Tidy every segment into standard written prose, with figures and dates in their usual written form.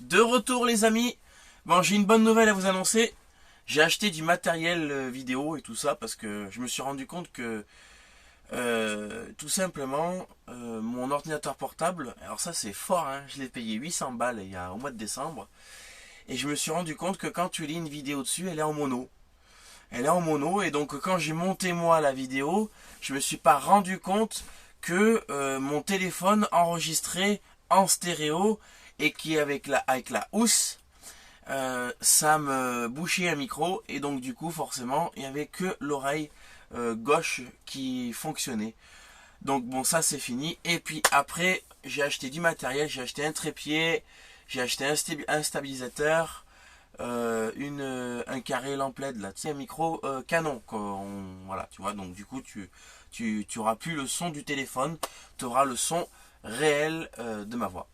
De retour les amis. Bon, j'ai une bonne nouvelle à vous annoncer. J'ai acheté du matériel vidéo et tout ça parce que je me suis rendu compte que tout simplement mon ordinateur portable, alors ça c'est fort, hein, je l'ai payé 800 balles au mois de décembre et je me suis rendu compte que quand tu lis une vidéo dessus, elle est en mono. Elle est en mono et donc quand j'ai monté moi la vidéo, je me suis pas rendu compte que mon téléphone enregistrait en stéréo et qui avec la housse ça me bouchait un micro et donc du coup forcément il n'y avait que l'oreille gauche qui fonctionnait. Donc bon, ça c'est fini. Et puis après j'ai acheté du matériel, j'ai acheté un trépied, j'ai acheté un stabilisateur, un carré lampe LED là, tu sais, un micro Canon. Voilà, tu vois, donc du coup tu auras plus le son du téléphone, tu auras le son réel de ma voix.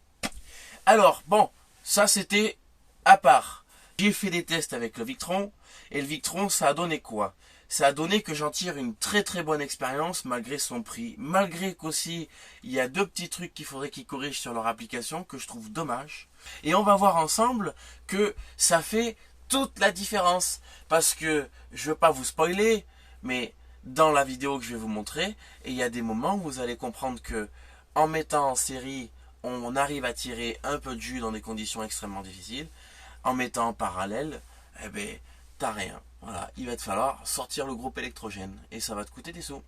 Alors bon, ça c'était à part. J'ai fait des tests avec le Victron et le Victron ça a donné quoi? Ça a donné que j'en tire une très très bonne expérience malgré son prix, malgré qu'aussi il y a deux petits trucs qu'il faudrait qu'ils corrigent sur leur application que je trouve dommage. Et on va voir ensemble que ça fait toute la différence parce que je veux pas vous spoiler, mais dans la vidéo que je vais vous montrer, et il y a des moments où vous allez comprendre que en mettant en série, on arrive à tirer un peu de jus dans des conditions extrêmement difficiles. En mettant en parallèle, eh ben, t'as rien. Voilà, il va te falloir sortir le groupe électrogène et ça va te coûter des sous.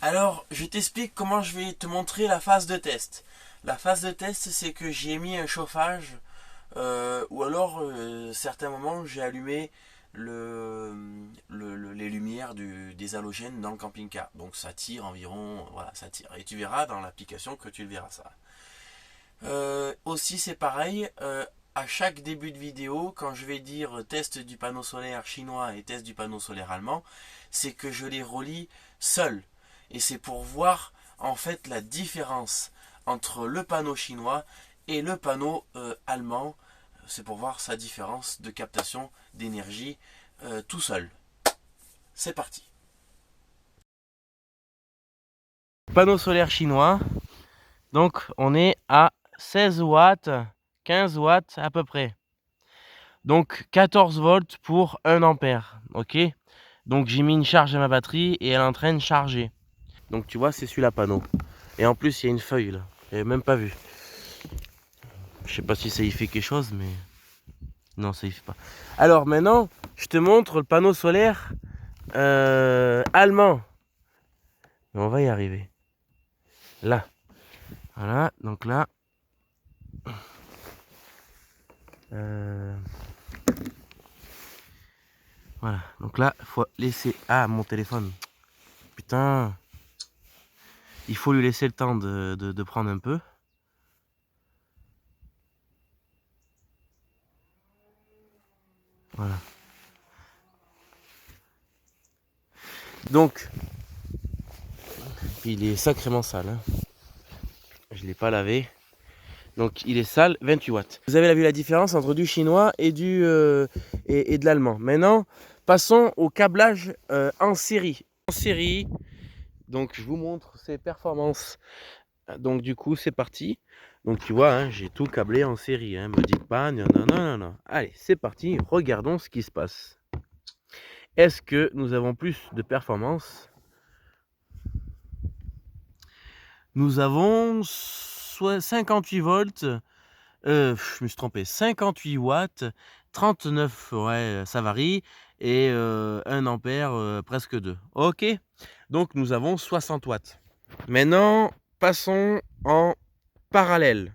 Alors, je t'explique comment je vais te montrer la phase de test. La phase de test, c'est que j'ai mis un chauffage ou alors certains moments j'ai allumé les lumières des halogènes dans le camping-car. Donc ça tire environ, voilà, ça tire. Et tu verras dans l'application que tu le verras ça. Aussi c'est pareil, à chaque début de vidéo, quand je vais dire test du panneau solaire chinois et test du panneau solaire allemand, c'est que je les relie seuls. Et c'est pour voir en fait la différence entre le panneau chinois et le panneau allemand. C'est pour voir sa différence de captation d'énergie tout seul. C'est parti. Panneau solaire chinois. Donc on est à 16 watts, 15 watts à peu près. Donc 14 volts pour 1 ampère. Ok. Donc j'ai mis une charge à ma batterie et elle est en train de charger. Donc tu vois, c'est celui-là panneau. Et en plus il y a une feuille là. J'avais même pas vu. Je sais pas si ça y fait quelque chose, mais non, ça y fait pas. Alors maintenant, je te montre le panneau solaire allemand. On va y arriver. Là. Voilà, donc là. Voilà, donc là, il faut laisser... Ah, mon téléphone. Putain. Il faut lui laisser le temps de prendre un peu. Voilà. Donc, il est sacrément sale. Hein. Je ne l'ai pas lavé. Donc, il est sale, 28 watts. Vous avez vu la différence entre du chinois et, et de l'allemand. Maintenant, passons au câblage en série. En série, donc je vous montre ses performances. Donc, du coup, c'est parti. Donc, tu vois, hein, j'ai tout câblé en série. Hein. Me dites pas, non, non, non, non, non. Allez, c'est parti. Regardons ce qui se passe. Est-ce que nous avons plus de performance? Nous avons 58 volts. Je me suis trompé. 58 watts, 39, ouais, ça varie. Et 1 ampère, presque 2. Ok. Donc nous avons 60 watts. Maintenant, passons en parallèle.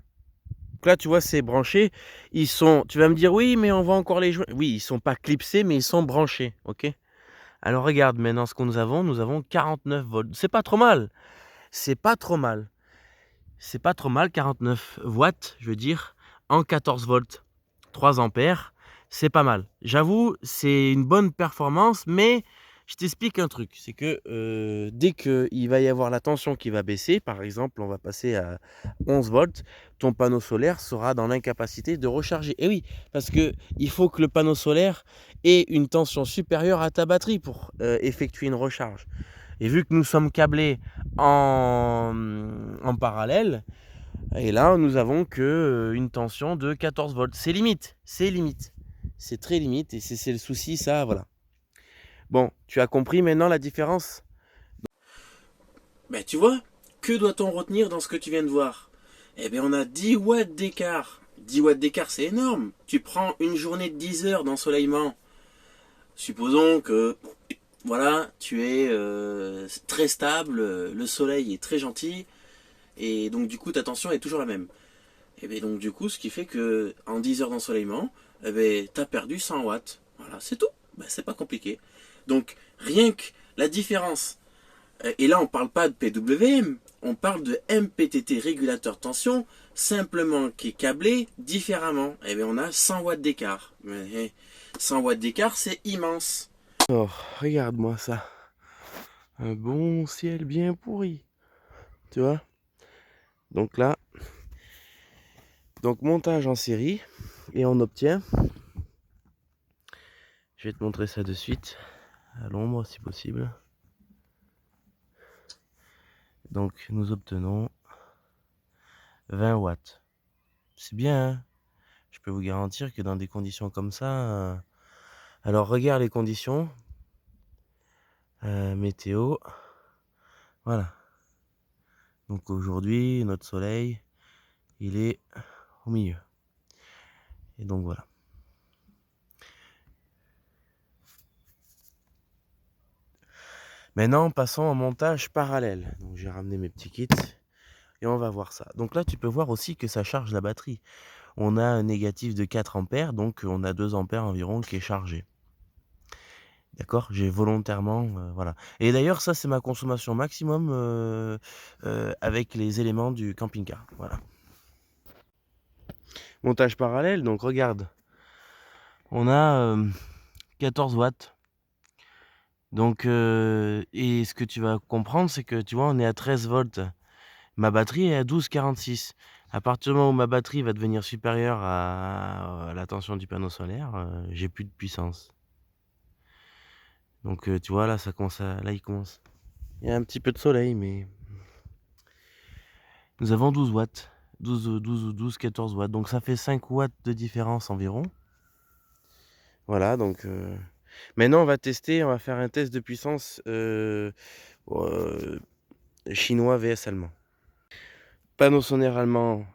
Donc là, tu vois, c'est branché. Ils sont. Tu vas me dire, oui, mais on va encore les jouer. Oui, ils sont pas clipsés, mais ils sont branchés. Ok. Alors regarde maintenant ce que nous avons. Nous avons 49 volts. C'est pas trop mal. C'est pas trop mal. C'est pas trop mal. 49 watts, je veux dire, en 14 volts. 3 ampères. C'est pas mal. J'avoue, c'est une bonne performance, mais je t'explique un truc. C'est que dès qu'il va y avoir la tension qui va baisser, par exemple, on va passer à 11 volts, ton panneau solaire sera dans l'incapacité de recharger. Et oui, parce que il faut que le panneau solaire ait une tension supérieure à ta batterie pour effectuer une recharge. Et vu que nous sommes câblés en parallèle, Et là, nous avons que une tension de 14 volts. C'est limite, c'est limite. C'est très limite et c'est le souci, ça, voilà. Bon, tu as compris maintenant la différence? Ben, tu vois, que doit-on retenir dans ce que tu viens de voir? Eh bien, on a 10 watts d'écart. 10 watts d'écart, c'est énorme. Tu prends une journée de 10 heures d'ensoleillement. Supposons que, voilà, tu es très stable, le soleil est très gentil, et donc du coup, ta tension est toujours la même. Et bien donc du coup, ce qui fait que en 10 heures d'ensoleillement, eh ben, tu as perdu 100 watts. Voilà, c'est tout. Ben, c'est pas compliqué. Donc, rien que la différence. Et là, on parle pas de PWM, on parle de MPTT régulateur tension, simplement qui est câblé différemment. Et bien, on a 100 watts d'écart. Mais 100 watts d'écart, c'est immense. Oh, regarde-moi ça. Un bon ciel bien pourri. Tu vois? Donc là, donc montage en série, et on obtient, je vais te montrer ça de suite, à l'ombre si possible. Donc nous obtenons 20 watts. C'est bien, hein? Je peux vous garantir que dans des conditions comme ça, alors regarde les conditions, météo, voilà. Donc aujourd'hui, notre soleil, il est au milieu. Et donc voilà. Maintenant, passons au montage parallèle. Donc j'ai ramené mes petits kits et on va voir ça. Donc là, tu peux voir aussi que ça charge la batterie. On a un négatif de 4 ampères, donc on a 2 ampères environ qui est chargé. D'accord? J'ai volontairement, voilà. Et d'ailleurs, ça, c'est ma consommation maximum avec les éléments du camping-car. Voilà. Montage parallèle, donc regarde. On a 14 watts. Donc, et ce que tu vas comprendre, c'est que tu vois, on est à 13 volts. Ma batterie est à 12,46. À partir du moment où ma batterie va devenir supérieure à la tension du panneau solaire, j'ai plus de puissance. Donc tu vois, là, ça commence à... Là, il commence... Il y a un petit peu de soleil, mais... Nous avons 12 watts. 12, 14 watts. Donc ça fait 5 watts de différence environ. Voilà, donc... Maintenant, on va tester, on va faire un test de puissance chinois vs allemand. Panneau solaire allemand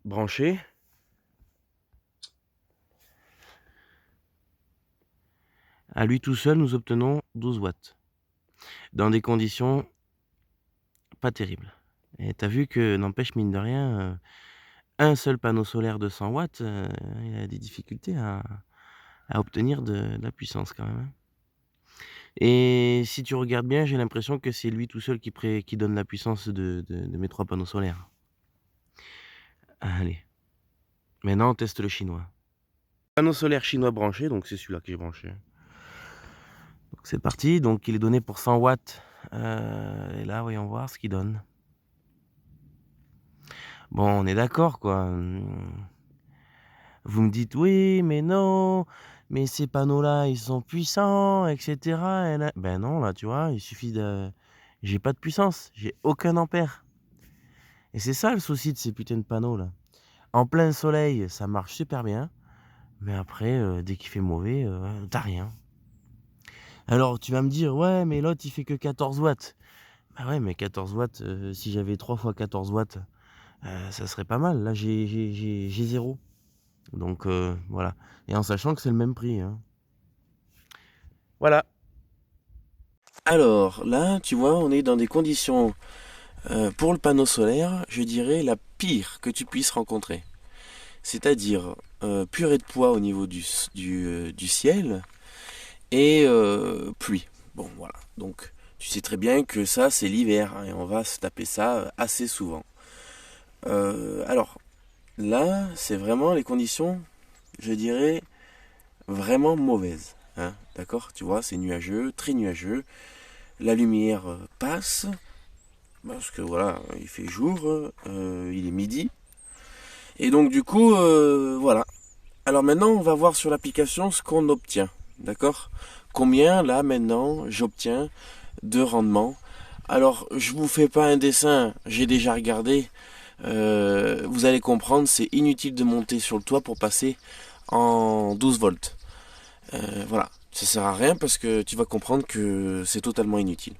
branché. À lui tout seul, nous obtenons 12 watts. Dans des conditions pas terribles. Et t'as vu que, n'empêche, mine de rien, un seul panneau solaire de 100 watts, il a des difficultés à obtenir de la puissance quand même. Et si tu regardes bien, j'ai l'impression que c'est lui tout seul qui donne la puissance de mes 3 panneaux solaires. Allez. Maintenant, on teste le chinois. Panneau solaire chinois branché, donc c'est celui-là que j'ai branché. Donc c'est parti, donc il est donné pour 100 watts. Et là, voyons voir ce qu'il donne. Bon, on est d'accord, quoi. Vous me dites, oui, mais non, mais ces panneaux-là, ils sont puissants, etc. Et là... Ben non, là, tu vois, il suffit de... J'ai pas de puissance, j'ai aucun ampère. Et c'est ça le souci de ces putains de panneaux-là. En plein soleil, ça marche super bien. Mais après, dès qu'il fait mauvais, t'as rien. Alors, tu vas me dire, ouais, mais l'autre, il fait que 14 watts. Bah ouais, mais 14 watts, si j'avais 3 fois 14 watts, ça serait pas mal. Là, j'ai 0. Donc, voilà. Et en sachant que c'est le même prix. Hein. Voilà. Alors, là, tu vois, on est dans des conditions, pour le panneau solaire, je dirais la pire que tu puisses rencontrer. C'est-à-dire, purée de poids au niveau du ciel et pluie. Bon, voilà. Donc, tu sais très bien que ça, c'est l'hiver, hein, et on va se taper ça assez souvent. Alors, là, c'est vraiment les conditions, je dirais, vraiment mauvaises. Hein, d'accord? Tu vois, c'est nuageux, très nuageux. La lumière passe, parce que voilà, il fait jour, il est midi. Et donc, du coup, voilà. Alors maintenant, on va voir sur l'application ce qu'on obtient. D'accord? Combien, là, maintenant, j'obtiens de rendement. Alors, je vous fais pas un dessin, j'ai déjà regardé. vous allez comprendre, c'est inutile de monter sur le toit pour passer en 12 volts. Voilà, ça sert à rien parce que tu vas comprendre que c'est totalement inutile.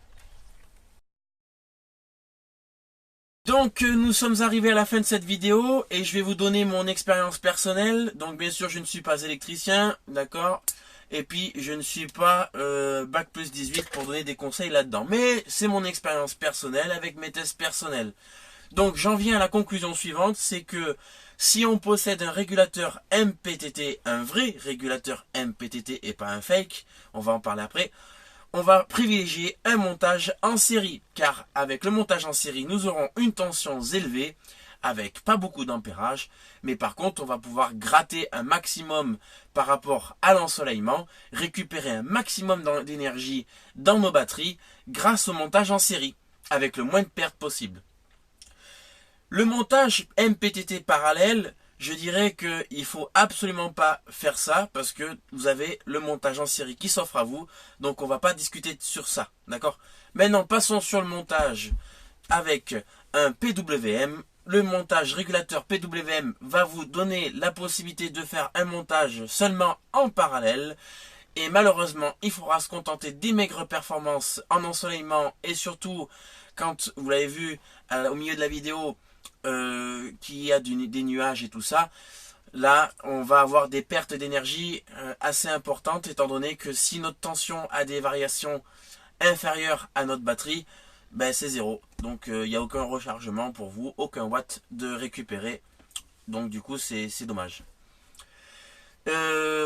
Donc nous sommes arrivés à la fin de cette vidéo et je vais vous donner mon expérience personnelle. Donc bien sûr je ne suis pas électricien, d'accord. Et puis je ne suis pas bac plus 18 pour donner des conseils là-dedans. Mais c'est mon expérience personnelle avec mes tests personnels. Donc j'en viens à la conclusion suivante, c'est que si on possède un régulateur MPTT, un vrai régulateur MPTT et pas un fake, on va en parler après, on va privilégier un montage en série, car avec le montage en série, nous aurons une tension élevée, avec pas beaucoup d'ampérage, mais par contre, on va pouvoir gratter un maximum par rapport à l'ensoleillement, récupérer un maximum d'énergie dans nos batteries grâce au montage en série, avec le moins de pertes possible. Le montage MPTT parallèle, je dirais qu'il faut absolument pas faire ça parce que vous avez le montage en série qui s'offre à vous. Donc on va pas discuter sur ça, d'accord? Maintenant passons sur le montage avec un PWM. Le montage régulateur PWM va vous donner la possibilité de faire un montage seulement en parallèle. Et malheureusement, il faudra se contenter des maigres performances en ensoleillement et surtout quand vous l'avez vu au milieu de la vidéo, qu'il y a des nuages et tout ça, là on va avoir des pertes d'énergie assez importantes étant donné que si notre tension a des variations inférieures à notre batterie, ben c'est zéro. Donc il n'y a aucun rechargement pour vous, aucun watt de récupérer. Donc du coup c'est dommage.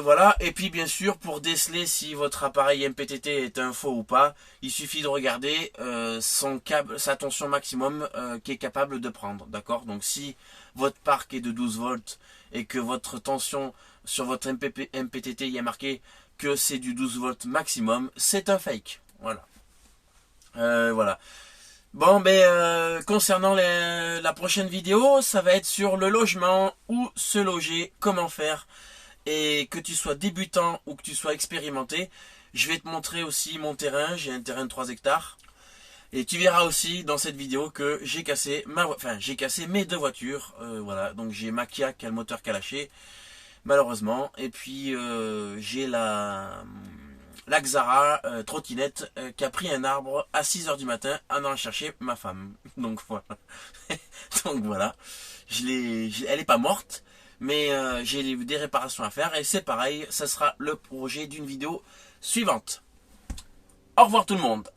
Voilà, et puis bien sûr pour déceler si votre appareil MPTT est un faux ou pas, il suffit de regarder son câble, sa tension maximum qui est capable de prendre, d'accord? Donc si votre parc est de 12 volts et que votre tension sur votre MPTT y est marqué que c'est du 12 volts maximum, c'est un fake, voilà. Voilà. Bon, ben concernant la prochaine vidéo, ça va être sur le logement, où se loger, comment faire. Et que tu sois débutant ou que tu sois expérimenté, je vais te montrer aussi mon terrain. J'ai un terrain de 3 hectares. Et tu verras aussi dans cette vidéo que j'ai cassé j'ai cassé mes deux voitures. Voilà, donc j'ai ma Kia qui a le moteur qui a lâché, malheureusement. Et puis j'ai la Xara trottinette qui a pris un arbre à 6 heures du matin en allant chercher ma femme. Donc voilà. Donc voilà. Elle est pas morte, mais j'ai des réparations à faire et c'est pareil, ça sera le projet d'une vidéo suivante. Au revoir tout le monde.